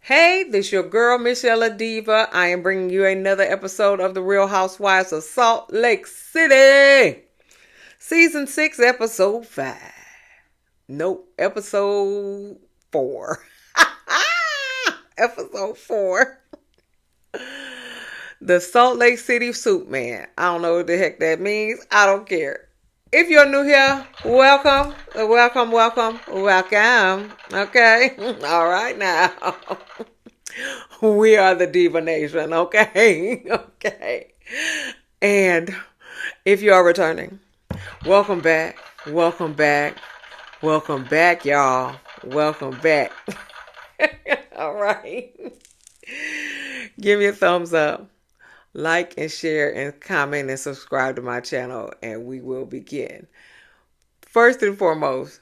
Hey, this your girl, Michelle Diva. I am bringing you another episode of The Real Housewives of Salt Lake City. Season 6, episode 5. Nope, episode 4. Episode 4. The Salt Lake City Soup Man. I don't know what the heck that means. I don't care. If you're new here, welcome. Okay. All right now. We are the Diva Nation, okay? Okay. And if you are returning, welcome back. Welcome back. Welcome back, y'all. Welcome back. All right. Give me a thumbs up. Like and share and comment and subscribe to my channel, and we will begin. First and foremost,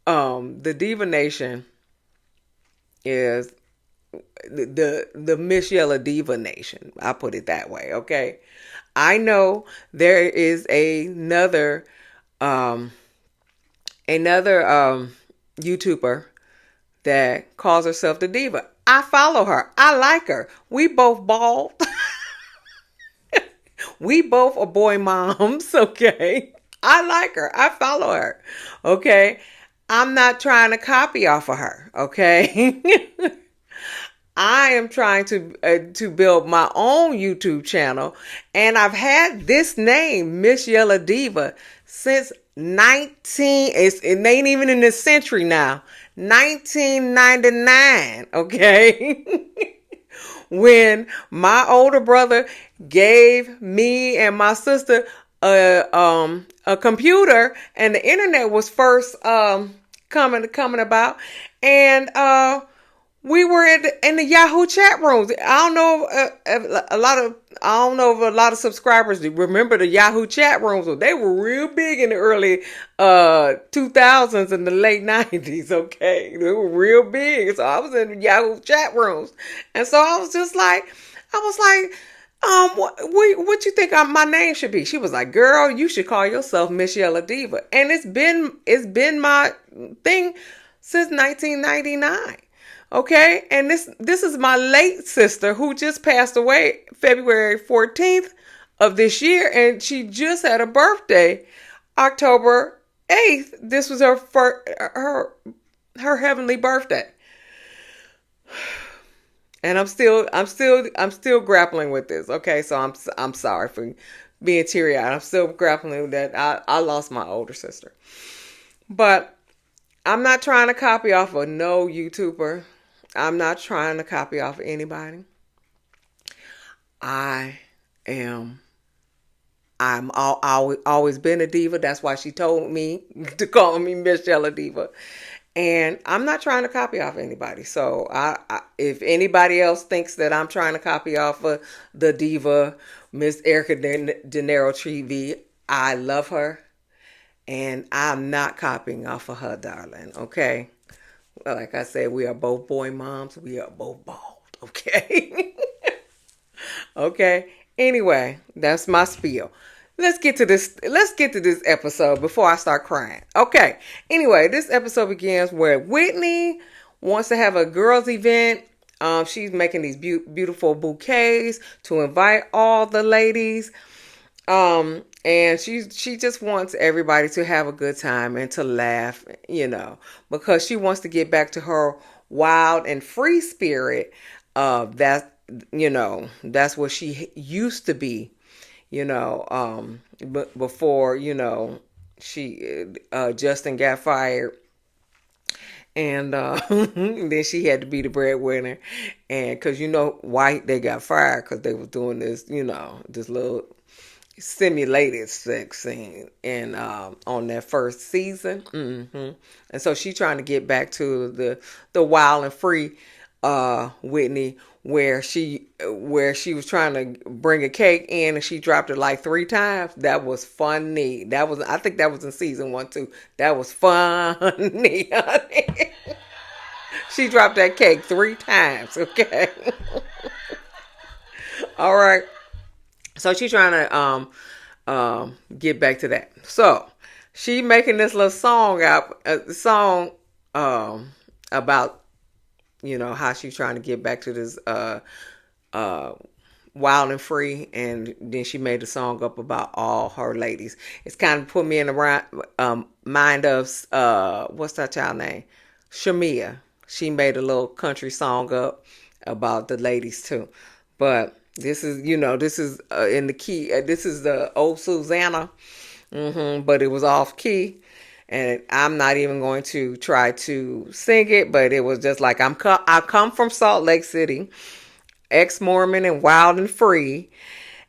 the Diva Nation is the Michelle Diva Nation. I put it that way, okay? I know there is another YouTuber that calls herself the Diva. I follow her. I like her. We both bald. We both are boy moms, okay? I like her. I follow her, okay? I'm not trying to copy off of her, okay? I am trying to build my own YouTube channel, and I've had this name, Miss Yella Diva, since it ain't even in this century now, 1999, okay? When my older brother gave me and my sister a computer, and the internet was first coming about, and we were in the Yahoo chat rooms. I don't know if a lot of subscribers remember the Yahoo chat rooms. They were real big in the early 2000s and the late 90s. Okay, they were real big. So I was in the Yahoo chat rooms, and so I was like, what you think my name should be? She was like, girl, you should call yourself Miss Yella Diva, and it's been my thing since 1999. Okay, and this is my late sister who just passed away February 14th of this year, and she just had a birthday, October 8th. This was her heavenly birthday, and I'm still grappling with this. Okay, so I'm sorry for being teary eyed. I'm still grappling with that. I lost my older sister, but I'm not trying to copy off of no YouTuber. I'm not trying to copy off of anybody. I'm always been a diva. That's why she told me to call me Miss Yella Diva. And I'm not trying to copy off anybody. So if anybody else thinks that I'm trying to copy off of the diva, Miss Erica De Niro TV, I love her. And I'm not copying off of her, darling. Okay? Like I said, we are both boy moms. We are both bald. Okay. Okay. Anyway, that's my spiel. Let's get to this episode before I start crying. Okay. Anyway, this episode begins where Whitney wants to have a girls' event. She's making these beautiful bouquets to invite all the ladies. And she just wants everybody to have a good time and to laugh, because she wants to get back to her wild and free spirit. That's what she used to be, but before, she, Justin got fired. And then she had to be the breadwinner. And because, why they got fired? Because they was doing this, this little simulated sex scene and on that first season. And so she trying to get back to the wild and free Whitney, where she was trying to bring a cake in and she dropped it like 3 times. That was funny. I think that was in season 1 too. That was funny, honey. She dropped that cake 3 times. Okay. All right. So she's trying to get back to that. So she making this little song about how she's trying to get back to this uh wild and free, and then she made a song up about all her ladies. It's kind of put me in the mind of what's that child name, Shamia. She made a little country song up about the ladies too. But this is in the key. This is the old Susanna, but it was off key. And I'm not even going to try to sing it, but it was just like I come from Salt Lake City, ex-Mormon and wild and free.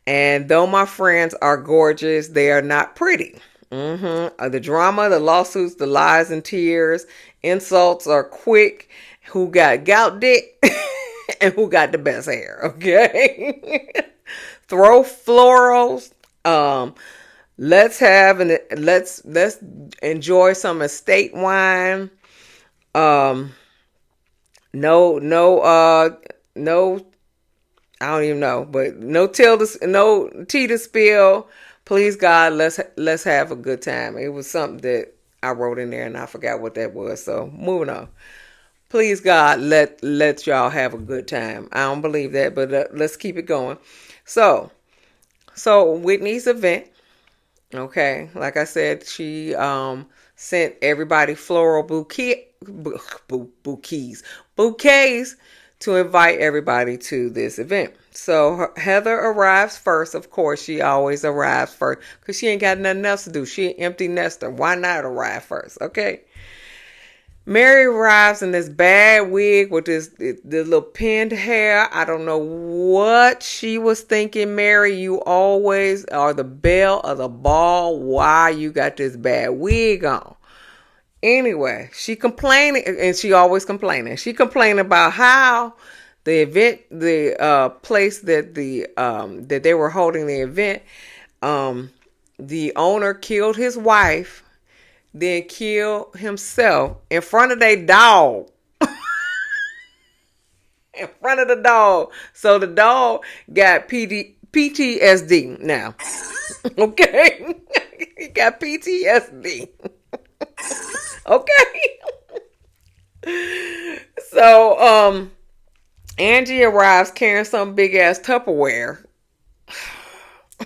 And though my friends are gorgeous, they are not pretty. The drama, the lawsuits, the lies and tears, insults are quick. Who got gout dick and who got the best hair? Okay, throw florals. Let's enjoy some estate wine. No, I don't even know, but no tea to spill. Please God, let's have a good time. It was something that I wrote in there and I forgot what that was. So moving on. Please God, let y'all have a good time. I don't believe that, but let's keep it going. So Whitney's event. Okay, like I said, she sent everybody floral bouquets to invite everybody to this event. So Heather arrives first. Of course, she always arrives first because she ain't got nothing else to do. She an empty nester. Why not arrive first? Okay. Mary arrives in this bad wig with the little pinned hair. I don't know what she was thinking, Mary. You always are the belle of the ball. Why you got this bad wig on? Anyway, she complaining, and she always complaining. She complained about how the event, the place that that they were holding the event, the owner killed his wife, then killed himself in front of their dog. In front of the dog. So the dog got PTSD now. Okay? He got PTSD. Okay? So, Angie arrives carrying some big ass Tupperware.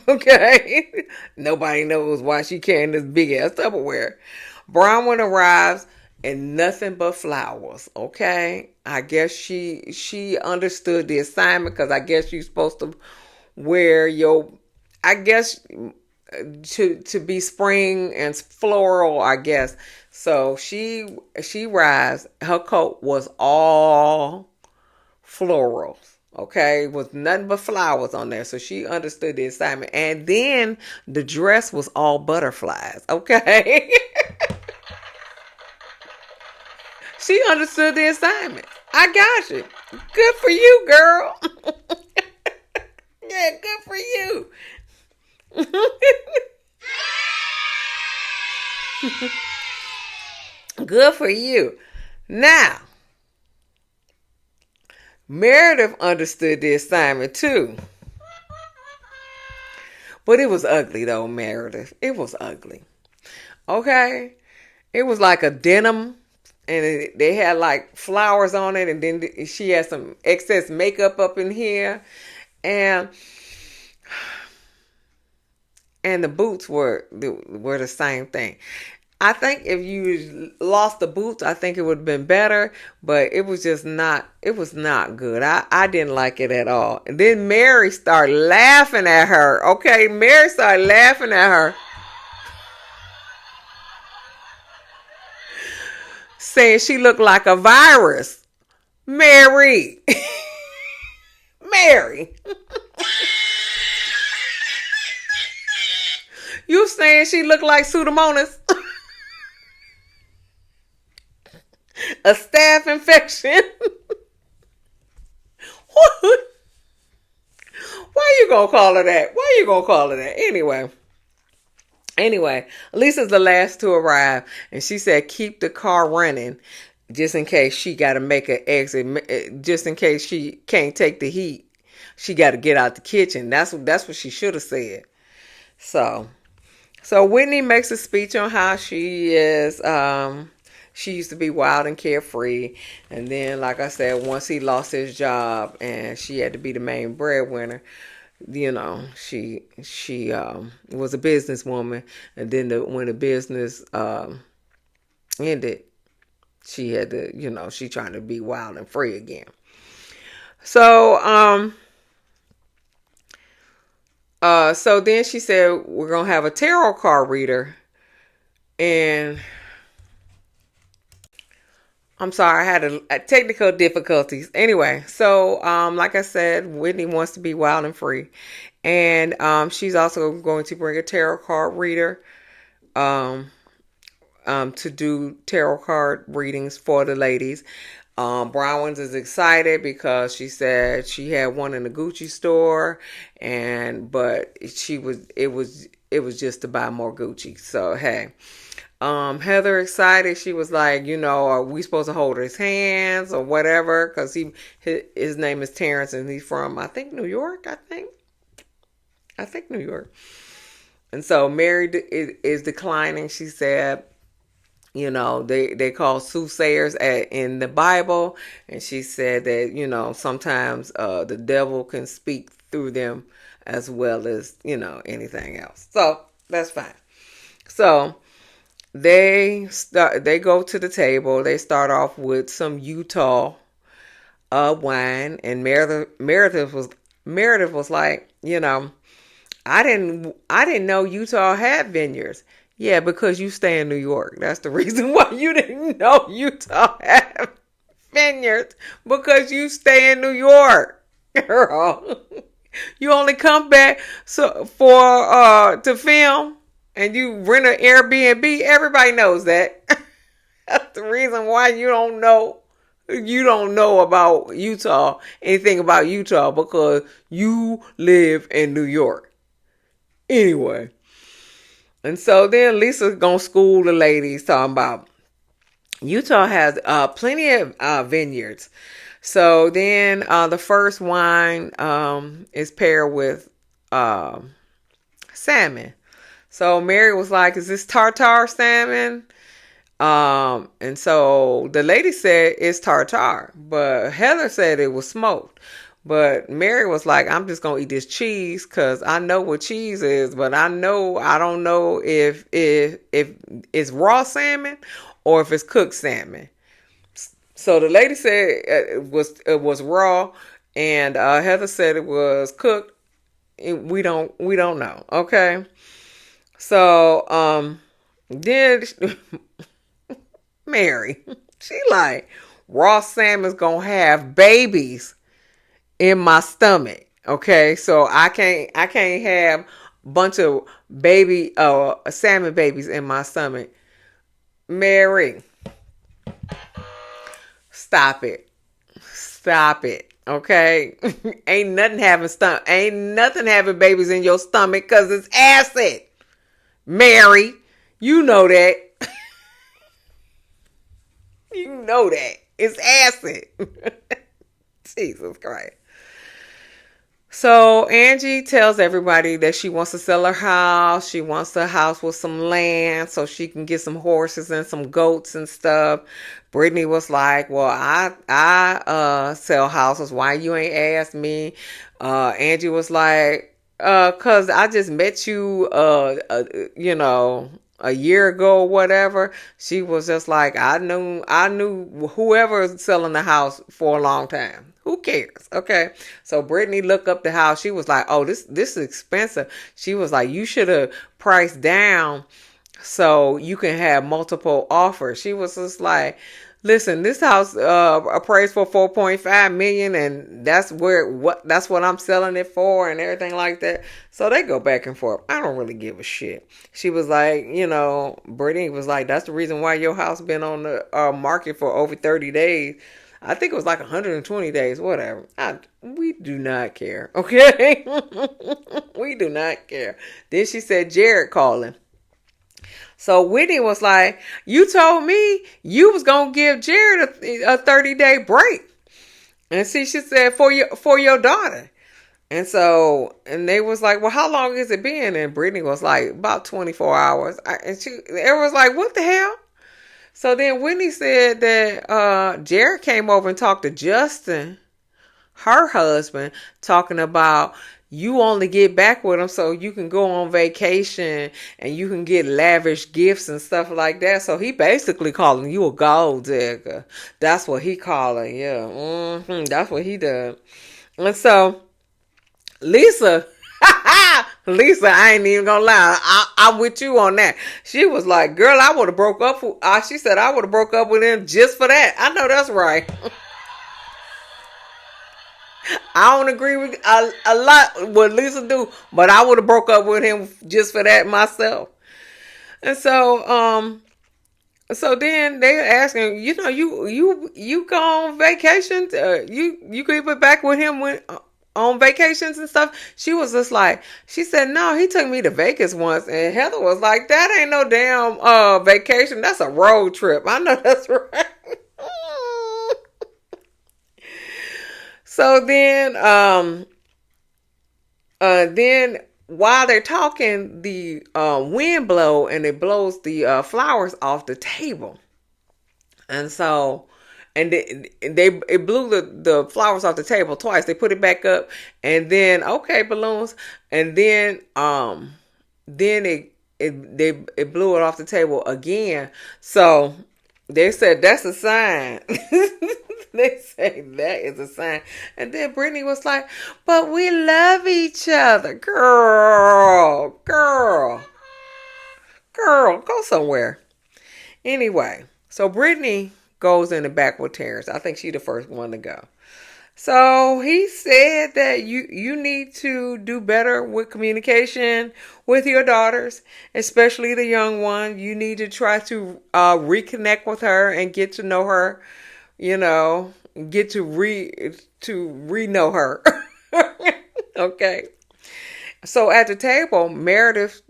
Okay? Nobody knows why she carrying this big ass Tupperware. Bronwyn arrives and nothing but flowers. Okay? I guess she understood the assignment because I guess you're supposed to wear to be spring and floral, I guess. So she arrives. Her coat was all florals. Okay, with nothing but flowers on there. So she understood the assignment. And then the dress was all butterflies. Okay. She understood the assignment. I got you. Good for you, girl. Yeah, good for you. Good for you. Now, Meredith understood the assignment too. But it was ugly though, Meredith. It was ugly. Okay? It was like a denim and they had like flowers on it, and then she had some excess makeup up in here. And the boots were the same thing. I think if you lost the boots, I think it would have been better, but it was not good. I didn't like it at all. And then Mary started laughing at her. Okay, Mary started laughing at her. Saying she looked like a virus. Mary. Mary. You saying she looked like Pseudomonas? A staph infection? What? Why you gonna call her that? Why you gonna call her that? Anyway, Lisa's the last to arrive, and she said keep the car running just in case she got to make an exit, just in case she can't take the heat. She got to get out the kitchen. That's what she should have said. So Whitney makes a speech on how she is she used to be wild and carefree. And then, like I said, once he lost his job and she had to be the main breadwinner, she was a businesswoman. And then when the business ended, she had to, she trying to be wild and free again. So, so then she said, we're going to have a tarot card reader. And I'm sorry, I had a technical difficulties. Anyway, so like I said, Whitney wants to be wild and free. And she's also going to bring a tarot card reader to do tarot card readings for the ladies. Bronwyn is excited because she said she had one in the Gucci store, but it was just to buy more Gucci. So hey. Heather excited. She was like, are we supposed to hold his hands or whatever? Because his name is Terrence and he's from, I think, New York. I think New York. And so Mary is declining. She said, they call soothsayers in the Bible. And she said that, sometimes the devil can speak through them as well as, anything else. So that's fine. So they go to the table. They start off with some Utah wine, and Meredith was like, I didn't know Utah had vineyards. Yeah, because you stay in New York. That's the reason why you didn't know Utah had vineyards, because you stay in New York, girl. You only come back to film. And you rent an Airbnb. Everybody knows that. That's the reason why you don't know about Utah, anything about Utah, because you live in New York. Anyway. And so then Lisa's gonna school the ladies talking about Utah has plenty of vineyards. So then the first wine is paired with salmon. So Mary was like, is this tartar salmon? And so the lady said it's tartar, but Heather said it was smoked. But Mary was like, I'm just going to eat this cheese because I know what cheese is, but I don't know if it's raw salmon or if it's cooked salmon. So the lady said it was raw, and Heather said it was cooked. We don't know. Okay. So, then Mary, she like, raw salmon's gonna have babies in my stomach. Okay. So I can't have a bunch of baby, salmon babies in my stomach. Mary, stop it. Okay. Ain't nothing having babies in your stomach because it's acid. Mary, you know that. You know that. It's acid. Jesus Christ. So Angie tells everybody that she wants to sell her house. She wants a house with some land so she can get some horses and some goats and stuff. Brittany was like, well, I sell houses. Why you ain't asked me? Angie was like, cause I just met you, a year ago or whatever. She was just like, I knew whoever's selling the house for a long time. Who cares? Okay. So Brittany looked up the house. She was like, oh, this is expensive. She was like, you should have priced down so you can have multiple offers. She was just like, listen, this house appraised for $4.5 million, and that's what I'm selling it for, and everything like that. So they go back and forth. I don't really give a shit. She was like, Brittany was like, that's the reason why your house been on the market for over 30 days. I think it was like 120 days, whatever. We do not care, okay? We do not care. Then she said Jared calling. So Whitney was like, you told me you was going to give Jared a 30-day break. And she said, for your daughter. And they was like, well, how long has it been? And Brittany was like, about 24 hours. It was like, what the hell? So then Whitney said that Jared came over and talked to Justin, her husband, talking about you only get back with him so you can go on vacation and you can get lavish gifts and stuff like that. So he basically calling you a gold digger. That's what he calling, yeah. That's what he does. And so Lisa, Lisa, I ain't even gonna lie. I'm with you on that. She was like, girl, I would have broke up. She said, I would have broke up with him just for that. I know that's right. I don't agree with a lot what Lisa do, but I would have broke up with him just for that myself. And so then they asking, you go on vacations, you could be back with him when on vacations and stuff. She was just like, she said, no, he took me to Vegas once, and Heather was like, that ain't no damn vacation, that's a road trip. I know that's right. So then while they're talking, the wind blow and it blows the flowers off the table, and so it blew the flowers off the table twice. They put it back up, and then okay, balloons, and then it blew it off the table again. So they said that's a sign. They say that is a sign. And then Brittany was like, but we love each other. Girl, go somewhere. Anyway, so Brittany goes in the back with Terrence. I think she's the first one to go. So he said that you need to do better with communication with your daughters, especially the young one. You need to try to reconnect with her and get to know her. Get to re-know her. Okay. So at the table, Meredith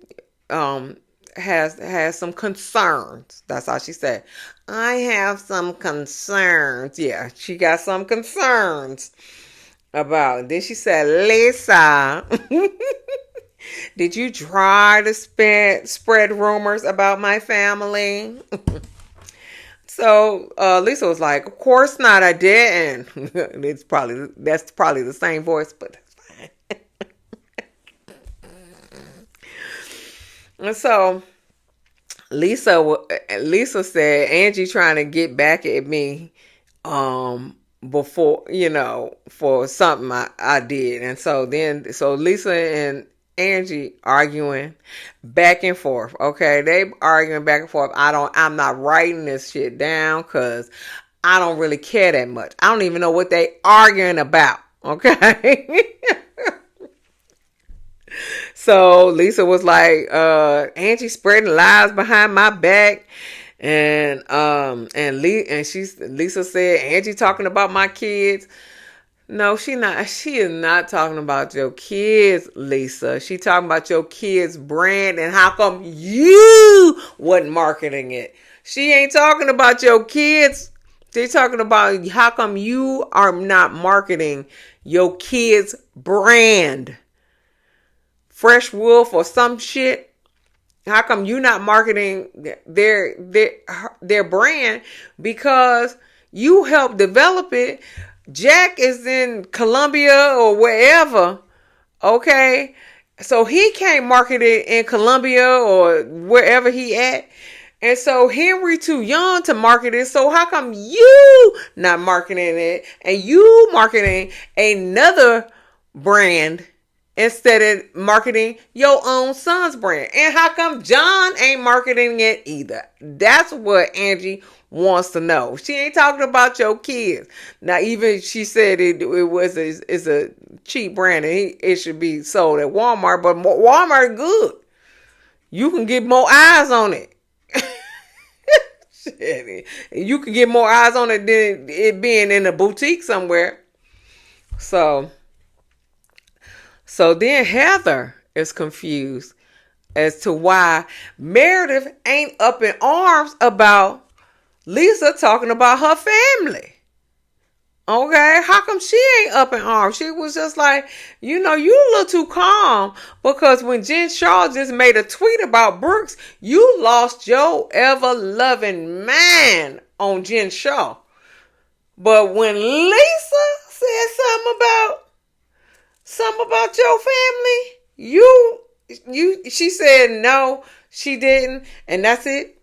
has some concerns. That's how she said, I have some concerns. Yeah, she got some concerns about it. Then she said, Lisa, did you try to spread rumors about my family? So Lisa was like, of course not, I didn't. That's probably the same voice, but that's fine. And so Lisa said, Angie trying to get back at me before, for something I did. And so Lisa and Angie arguing back and forth. Okay, they arguing back and forth. I'm not writing this shit down because I don't really care that much. I don't even know what they arguing about. Okay. So Lisa was like, Angie spreading lies behind my back. And Lisa said, Angie talking about my kids. No, she is not talking about your kids, Lisa. She talking about your kids' brand and how come you wasn't marketing it. She ain't talking about your kids. They're talking about how come you are not marketing your kids' brand. Fresh Wolf or some shit. How come you not marketing their brand? Because you helped develop it. Jack is in Colombia or wherever, okay? So he can't market it in Colombia or wherever he at. And so Henry too young to market it. So how come you not marketing it and you marketing another brand instead of marketing your own son's brand? And how come John ain't marketing it either? That's what Angie wants to know. She ain't talking about your kids. Now, even she said it's a cheap brand and it should be sold at Walmart, but Walmart good. You can get more eyes on it. You can get more eyes on it than it being in a boutique somewhere. So then Heather is confused as to why Meredith ain't up in arms about Lisa talking about her family. Okay, how come she ain't up in arms? She was just like, you a little too calm because when Jen Shaw just made a tweet about Brooks, you lost your ever loving man on Jen Shaw. But when Lisa said something about your family, she said no, she didn't, and that's it.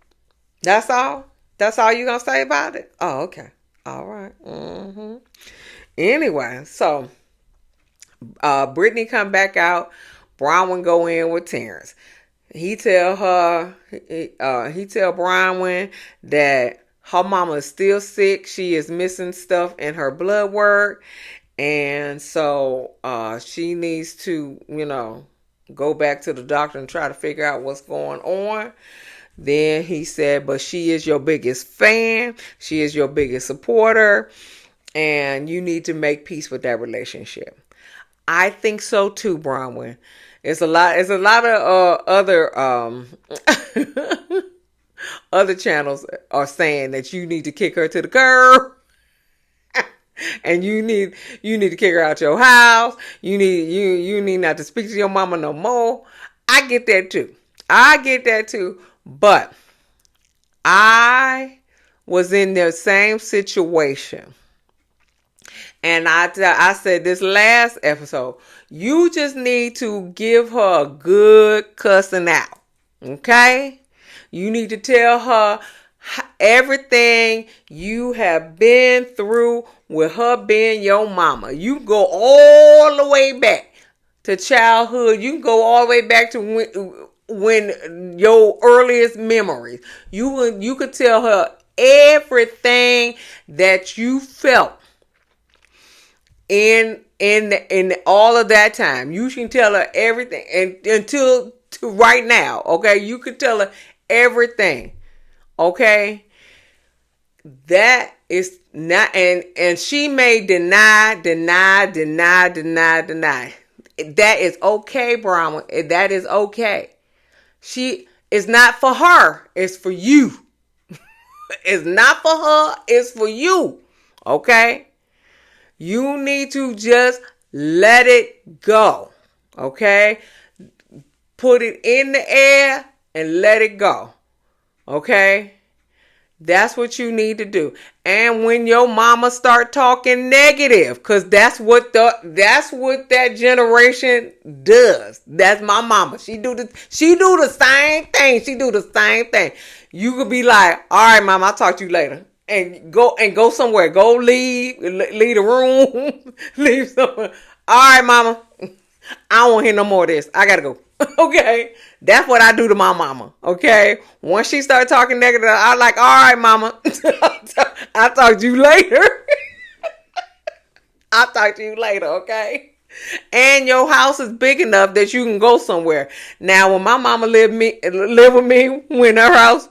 That's all. That's all you gonna say about it? Oh, okay. All right. Mm-hmm. Anyway, so Brittany come back out. Bronwyn go in with Terrence. He tell Bronwyn that her mama is still sick. She is missing stuff in her blood work. And so she needs to, go back to the doctor and try to figure out what's going on. Then he said, but she is your biggest fan. She is your biggest supporter. And you need to make peace with that relationship. I think so too, Bronwyn. It's a lot of other other channels are saying that you need to kick her to the curb. And you need to kick her out your house. You need not to speak to your mama no more. I get that too. But I was in the same situation. And I said this last episode, you just need to give her a good cussing out. Okay? You need to tell her everything you have been through with her being your mama. You go all the way back to childhood. You can go all the way back to when your earliest memories. You could tell her everything that you felt in all of that time. You can tell her everything and until to right now. Okay, you could tell her everything. Okay, that is not, and she may deny. That is okay, Bronwyn. That is okay. She is not for her. It's for you. It's not for her. It's for you. Okay. You need to just let it go. Okay. Put it in the air and let it go. Okay. That's what you need to do. And when your mama start talking negative, because that's what that generation does. That's my mama. She do the same thing. She do the same thing. You could be like, all right, mama, I'll talk to you later. And go somewhere. Go leave the room. Leave somewhere. All right, mama. I don't want to hear no more of this. I gotta go. Okay, that's what I do to my mama. Okay, once she started talking negative, I'm like, all right, mama, I'll talk to you later. I'll talk to you later. Okay, and your house is big enough that you can go somewhere. Now, when my mama lived with me, when her house,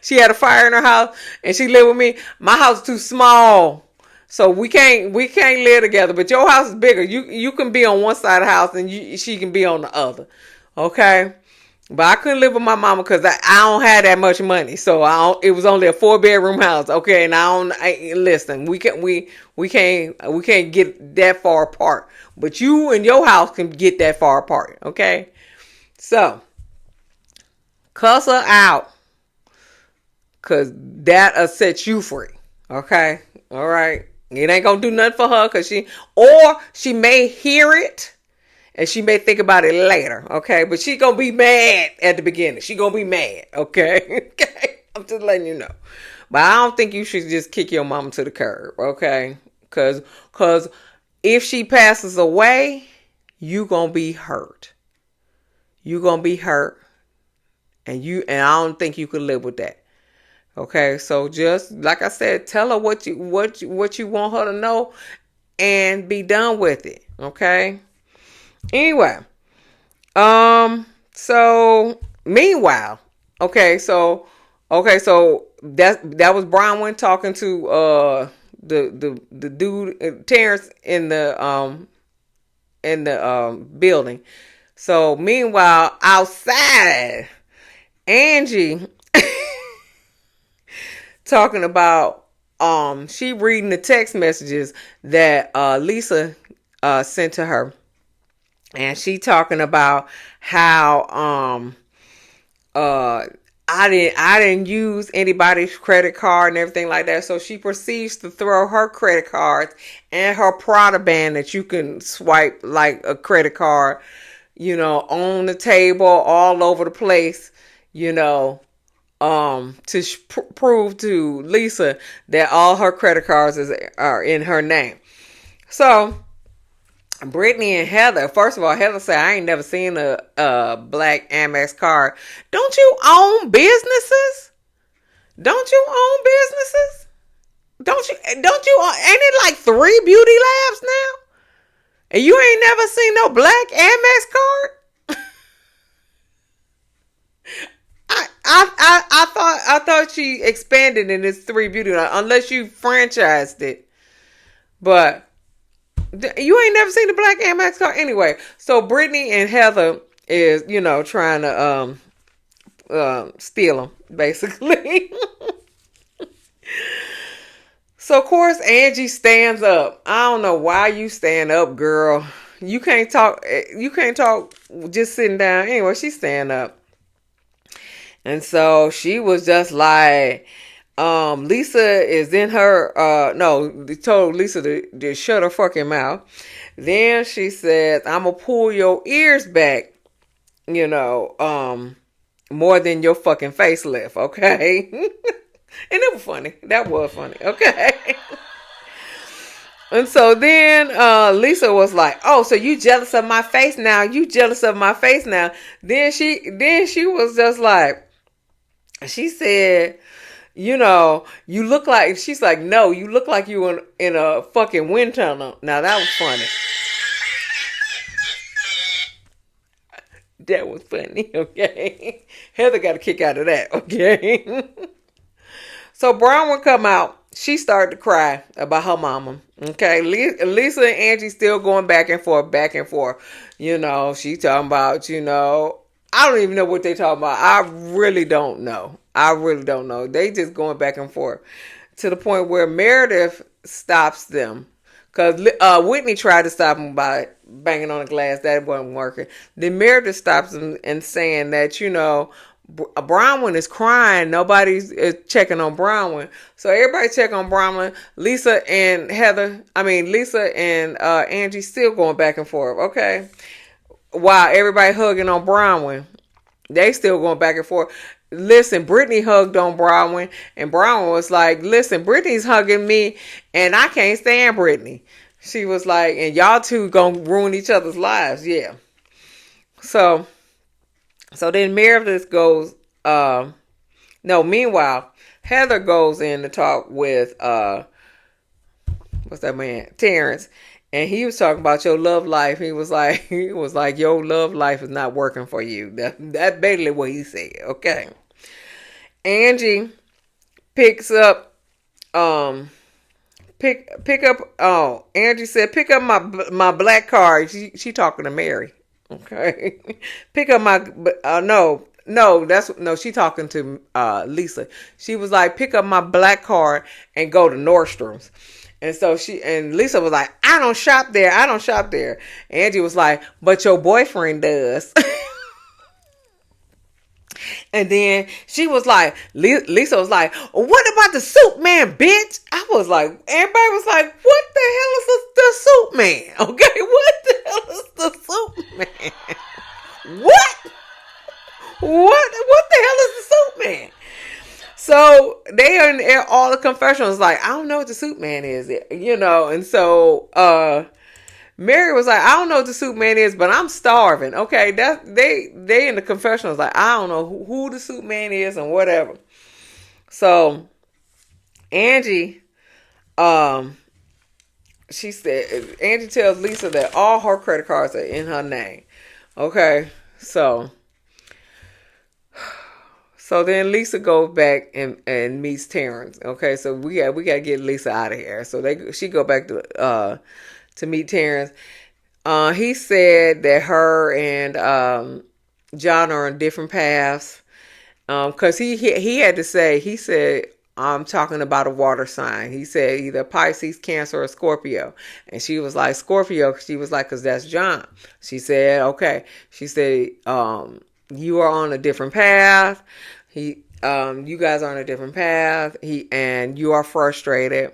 she had a fire in her house, and she lived with me. My house is too small. So we can't live together, but your house is bigger. You can be on one side of the house and she can be on the other. Okay? But I couldn't live with my mama because I don't have that much money. So it was only a 4-bedroom house. Okay, and listen, we can't get that far apart. But you and your house can get that far apart. Okay? So cuss her out, because that'll set you free. Okay? All right. It ain't gonna do nothing for her because she may hear it and she may think about it later. Okay. But she gonna be mad at the beginning. She gonna be mad. Okay. Okay. I'm just letting you know. But I don't think you should just kick your mama to the curb. Okay. Cause if she passes away, you gonna be hurt. You gonna be hurt. And I don't think you could live with that. Okay, so just like I said, tell her what you want her to know, and be done with it. Okay. Anyway, so meanwhile, so that was Bronwyn talking to the dude Terrence in the building. So meanwhile, outside, Angie talking about she reading the text messages that Lisa sent to her, and she talking about how I didn't use anybody's credit card and everything like that. So she proceeds to throw her credit cards and her Prada band that you can swipe like a credit card, on the table, all over the place, to prove to Lisa that all her credit cards are in her name. So Brittany and Heather, first of all, Heather said, I ain't never seen a black Amex card. Don't you own businesses? Don't you own businesses? Ain't it like 3 beauty labs now? And you ain't never seen no black Amex card? I thought she expanded in this 3 beauty labs, unless you franchised it. But you ain't never seen the black Amex card anyway. So Brittany and Heather is, trying to steal them, basically. So of course Angie stands up. I don't know why you stand up, girl. You can't talk. You can't talk just sitting down. Anyway, she stand up, and so she was just like, Lisa is in her, they told Lisa to shut her fucking mouth. Then she said, I'm going to pull your ears back, more than your fucking facelift, okay? And it was funny. That was funny, okay? And so then Lisa was like, oh, so you jealous of my face now? You jealous of my face now? Then she was just like, she said, you look like, she's like, no, you look like you in a fucking wind tunnel. Now that was funny. That was funny, okay? Heather got a kick out of that, okay? So Bronwyn come out. She started to cry about her mama, okay? Lisa and Angie still going back and forth. She talking about, I don't even know what they talking about. I really don't know. They just going back and forth to the point where Meredith stops them. Because Whitney tried to stop him by banging on the glass. That wasn't working. Then Meredith stops him and saying that, Bronwyn is crying. Nobody's checking on Bronwyn. So everybody check on Bronwyn. Lisa and Angie still going back and forth. Okay. While everybody hugging on Bronwyn. They still going back and forth. Listen, Brittany hugged on Bronwyn, and Bronwyn was like, listen, Brittany's hugging me, and I can't stand Brittany. She was like, and y'all two gonna ruin each other's lives. Yeah. So then Meredith goes, meanwhile, Heather goes in to talk with, what's that man? Terrence. And he was talking about your love life. He was like, your love life is not working for you. That's basically what he said. Okay. Angie picks up, Angie said, pick up my black card. She talking to Mary. Okay. Pick up my, she talking to Lisa. She was like, pick up my black card and go to Nordstrom's. And so Lisa was like, I don't shop there. Angie was like, but your boyfriend does. And then she was like, Lisa was like, what about the soup man, bitch? I was like, everybody was like, what the hell is the soup man? Okay, what the hell is the soup man? What the hell is the soup man? So they are in all the confessionals like, I don't know what the soup man is, and so Mary was like, I don't know what the soup man is, but I'm starving. Okay, they in the confessionals like, I don't know who the soup man is and whatever. So Angie, she said, Angie tells Lisa that all her credit cards are in her name. Okay, so then Lisa goes back and meets Terrence. Okay, so we got to get Lisa out of here. So she go back to meet Terrence. He said that her and John are on different paths. Cause he had to say, he said, I'm talking about a water sign. He said either Pisces, Cancer, or Scorpio. And she was like, Scorpio. She was like, because that's John. She said, okay. She said, you are on a different path. You guys are on a different path. And you are frustrated.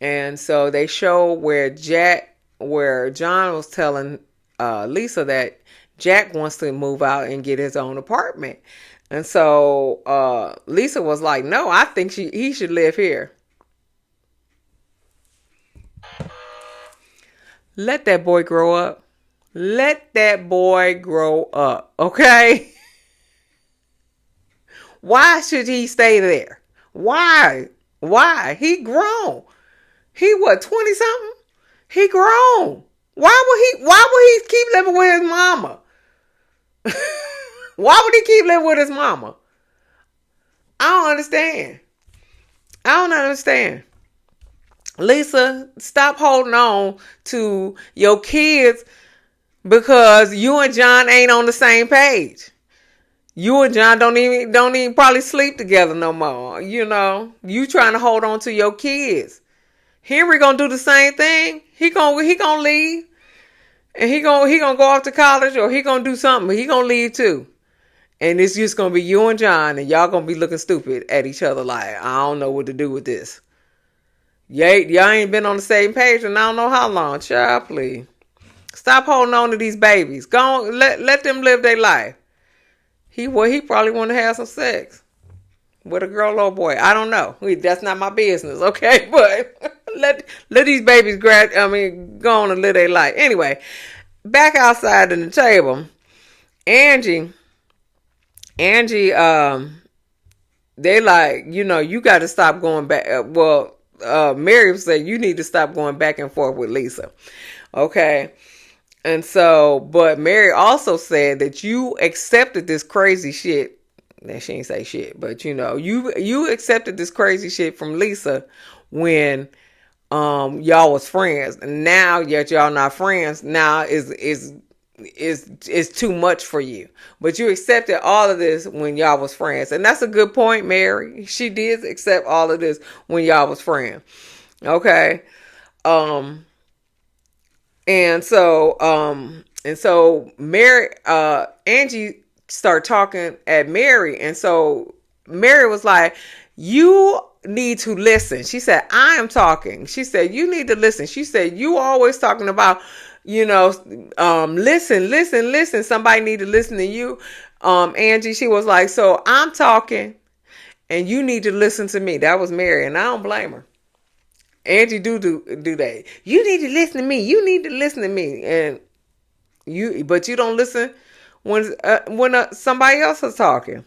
And so they show where John was telling Lisa that Jack wants to move out and get his own apartment. And so Lisa was like, no, I think he should live here. Let that boy grow up. Let that boy grow up, okay? Why should he stay there? Why? He grown. He what, 20 something? He grown. Why would he keep living with his mama? Why would he keep living with his mama? I don't understand. Lisa, stop holding on to your kids because you and John ain't on the same page. You and John don't even probably sleep together no more. You know, you trying to hold on to your kids. Henry gonna do the same thing. He gonna leave, and he gonna go off to college, or he gonna do something. But he gonna leave too, and it's just gonna be you and John, and y'all gonna be looking stupid at each other like, I don't know what to do with this. Y'all ain't been on the same page, and I don't know how long. Child, please stop holding on to these babies. Go on, let them live their life. He probably want to have some sex with a girl or boy. I don't know. That's not my business, okay? But let these babies go on and live their life. Anyway, back outside in the table, Angie, they like, you got to stop going back. Mary said you need to stop going back and forth with Lisa, okay? And so, but Mary also said that you accepted this crazy shit. Now, she ain't say shit, but you accepted this crazy shit from Lisa when y'all was friends. And now yet y'all not friends, now is too much for you. But you accepted all of this when y'all was friends. And that's a good point, Mary. She did accept all of this when y'all was friends. Okay. And so Mary, Angie started talking at Mary. And so Mary was like, you need to listen. She said, I am talking. She said, you need to listen. She said, you always talking about, listen. Somebody need to listen to you. Angie, she was like, so I'm talking and you need to listen to me. That was Mary. And I don't blame her. Angie do that. You need to listen to me. You need to listen to me. But you don't listen when somebody else is talking.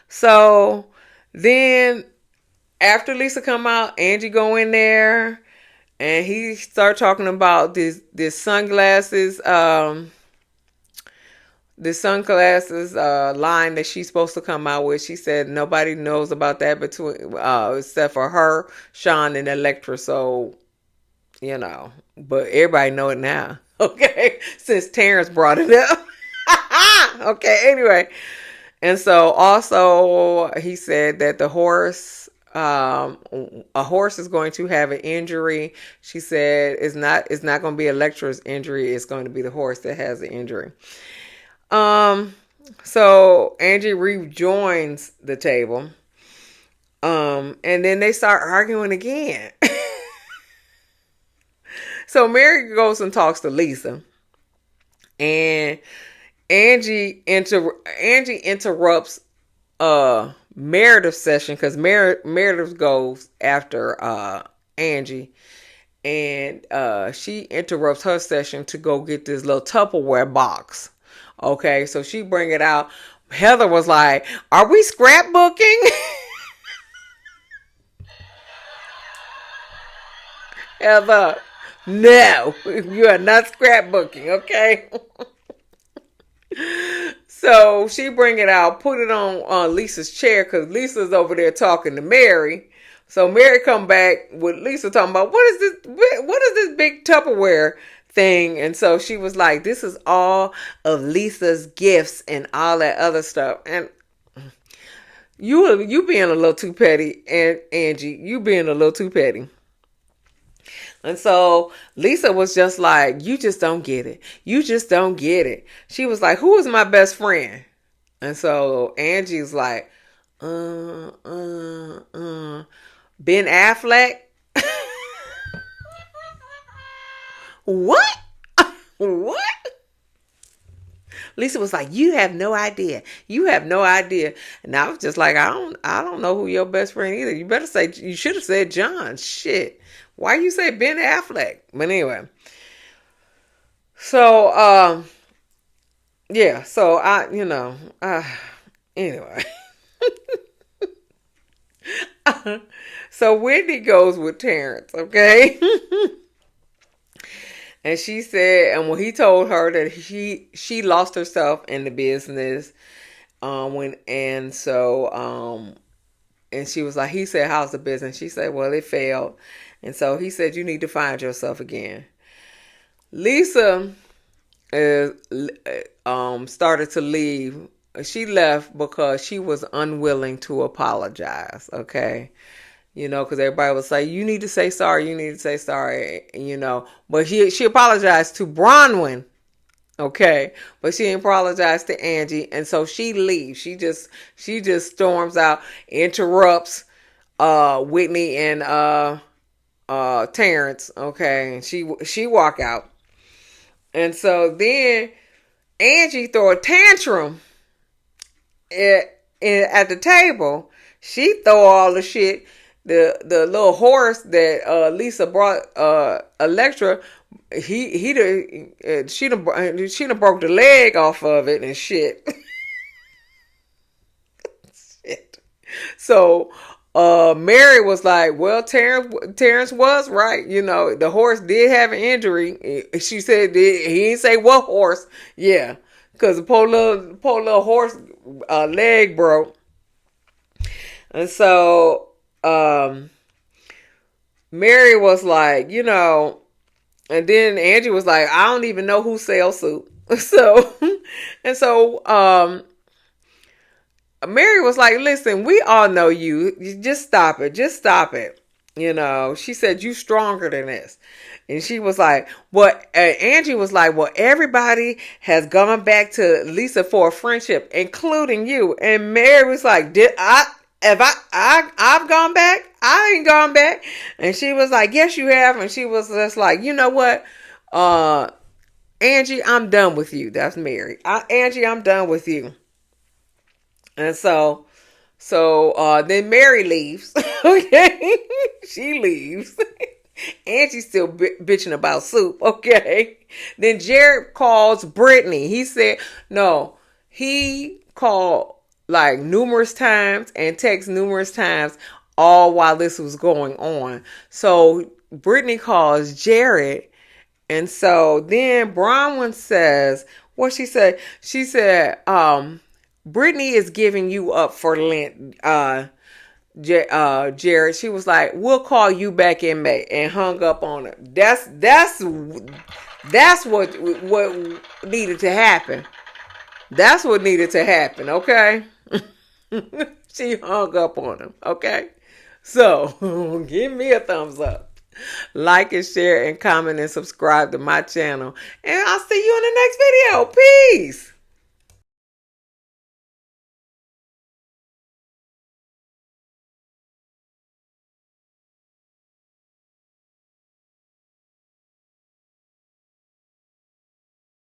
So then after Lisa come out, Angie go in there and he start talking about this sunglasses, line that she's supposed to come out with. She said nobody knows about that except for her, Sean, and Electra. So, but everybody know it now. Okay. Since Terrence brought it up. Okay. Anyway. And so also he said that the horse, a horse is going to have an injury. She said it's not going to be Electra's injury. It's going to be the horse that has the injury. So Angie rejoins the table. And then they start arguing again. So Mary goes and talks to Lisa. And Angie interrupts Meredith's session because Meredith goes after Angie. And she interrupts her session to go get this little Tupperware box. Okay, so she bring it out. Heather was like, are we scrapbooking? Heather, no, you are not scrapbooking, okay? So she bring it out, put it on Lisa's chair because Lisa's over there talking to Mary. So Mary come back with Lisa talking about, what is this big Tupperware thing? And so she was like, this is all of Lisa's gifts and all that other stuff. And You being a little too petty, and Angie, you being a little too petty. And so Lisa was just like, you just don't get it. You just don't get it. She was like, who is my best friend? And so Angie's like, Ben Affleck. What? What? Lisa was like, you have no idea. You have no idea. And I was just like, I don't know who your best friend either. You should have said John. Shit. Why you say Ben Affleck? But anyway. So, yeah. So anyway. So Whitney goes with Terrence, okay? And she said, and when he told her that she lost herself in the business, and she was like, he said, how's the business? She said, well, it failed. And so he said, you need to find yourself again. Lisa started to leave. She left because she was unwilling to apologize, okay? Because everybody would say, you need to say sorry, you need to say sorry, But she apologized to Bronwyn, okay? But she didn't apologize to Angie, and so she leaves. She just storms out, interrupts Whitney and Terrence, okay? And she walk out. And so then Angie throw a tantrum at the table. She throw all the shit. The little horse that Lisa brought Electra, she done broke the leg off of it and shit. Shit. So Mary was like, well, Terrence was right. The horse did have an injury. She said he didn't say what horse. Yeah, because the poor little horse leg broke. And so Mary was like, and then Angie was like, I don't even know who sells soup. So Mary was like, listen, we all know you. Just stop it. Just stop it. She said, you stronger than this. And she was like, Angie was like, well, everybody has gone back to Lisa for a friendship, including you. And Mary was like, I've gone back? I ain't gone back. And she was like, yes, you have. And she was just like, you know what? Angie, I'm done with you. That's Mary. Angie, I'm done with you. And so then Mary leaves. Okay. She leaves. Angie's still bitching about soup. Okay. Then Jared calls Brittany. He said, no, he called like numerous times and text numerous times all while this was going on. So Brittany calls Jared, and so then Bronwyn says what she said. She said, Brittany is giving you up for Lent, Jared. She was like, we'll call you back in May, and hung up on her. That's what needed to happen. That's what needed to happen, okay? She hung up on him, okay? So, give me a thumbs up. Like and share and comment and subscribe to my channel. And I'll see you in the next video. Peace.